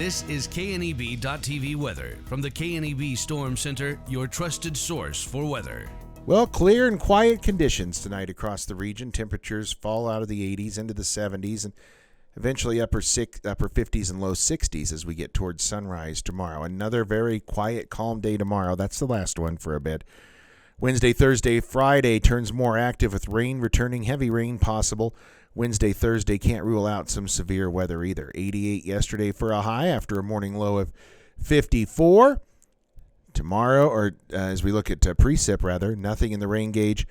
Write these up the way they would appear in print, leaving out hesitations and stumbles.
This is KNEB.TV weather from the KNEB Storm Center, your trusted source for weather. Well, clear and quiet conditions tonight across the region. Temperatures fall out of the 80s into the 70s and eventually upper 50s and low 60s as we get towards sunrise tomorrow. Another very quiet, calm day tomorrow. That's the last one for a bit. Wednesday, Thursday, Friday turns more active with rain returning, heavy rain possible. Wednesday, Thursday can't rule out some severe weather either. 88 yesterday for a high after a morning low of 54. Tomorrow, or as we look at precip rather, nothing in the rain gauge.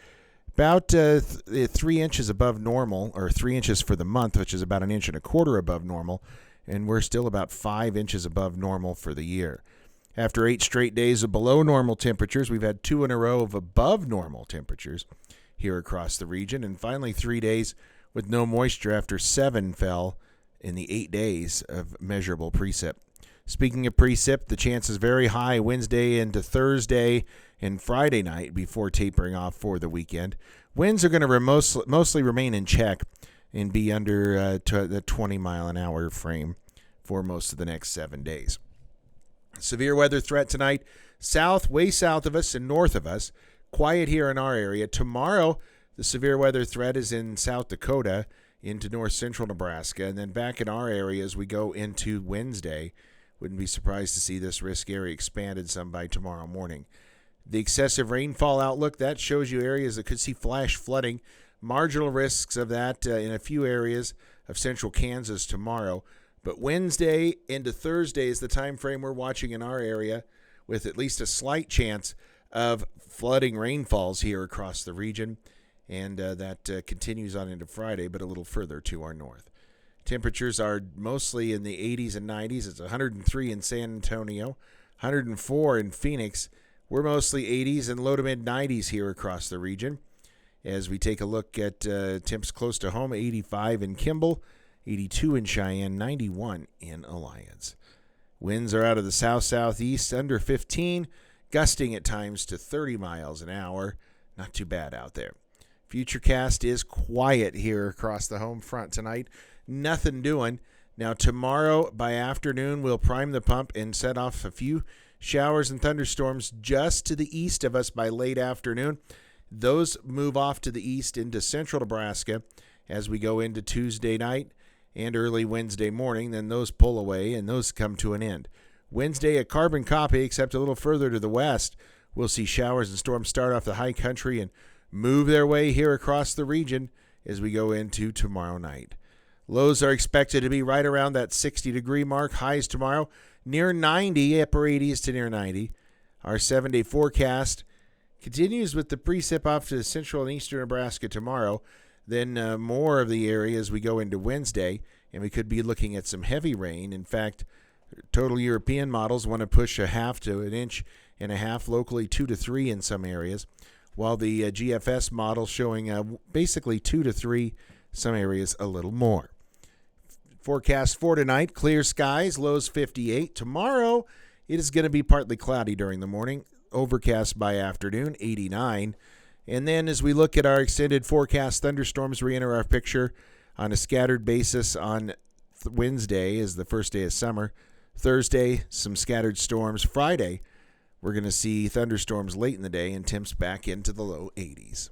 About 3 inches above normal, or 3 inches for the month, which is about 1.25 inches above normal. And we're still about 5 inches above normal for the year. After 8 straight days of below normal temperatures, we've had 2 in a row of above normal temperatures here across the region. And finally, 3 days with no moisture after 7 fell in the 8 days of measurable precip. Speaking of precip, the chance is very high Wednesday into Thursday and Friday night before tapering off for the weekend. Winds are going to mostly remain in check and be under the 20-mile-an-hour frame for most of the next 7 days. Severe weather threat tonight, way south of us and north of us. Quiet here in our area. Tomorrow, the severe weather threat is in South Dakota into north central Nebraska, and then back in our area as we go into Wednesday. Wouldn't be surprised to see this risk area expanded some by tomorrow morning. The excessive rainfall outlook, that shows you areas that could see flash flooding. Marginal risks of that in a few areas of central Kansas tomorrow. But Wednesday into Thursday is the time frame we're watching in our area with at least a slight chance of flooding rainfalls here across the region. And that continues on into Friday, but a little further to our north. Temperatures are mostly in the 80s and 90s. It's 103 in San Antonio, 104 in Phoenix. We're mostly 80s and low to mid 90s here across the region. As we take a look at temps close to home, 85 in Kimball, 82 in Cheyenne, 91 in Alliance. Winds are out of the south-southeast, under 15, gusting at times to 30 miles an hour. Not too bad out there. Futurecast is quiet here across the home front tonight. Nothing doing. Now tomorrow by afternoon, we'll prime the pump and set off a few showers and thunderstorms just to the east of us by late afternoon. Those move off to the east into central Nebraska as we go into Tuesday night and early Wednesday morning. Then those pull away and those come to an end. Wednesday, a carbon copy, except a little further to the west. We'll see showers and storms start off the high country and move their way here across the region as we go into tomorrow night. Lows are expected to be right around that 60-degree mark. Highs tomorrow near 90, upper 80s to near 90. Our 7-day forecast continues with the precip off to central and eastern Nebraska tomorrow. Then more of the area as we go into Wednesday, and we could be looking at some heavy rain. In fact, total European models want to push 1/2 to 1.5 inches, locally 2 to 3 in some areas, while the GFS model showing basically 2 to 3, some areas a little more. Forecast for tonight, clear skies, lows 58. Tomorrow, it is going to be partly cloudy during the morning, overcast by afternoon, 89. And then as we look at our extended forecast, thunderstorms re-enter our picture on a scattered basis on Wednesday is the first day of summer. Thursday, some scattered storms. Friday, we're going to see thunderstorms late in the day and temps back into the low 80s.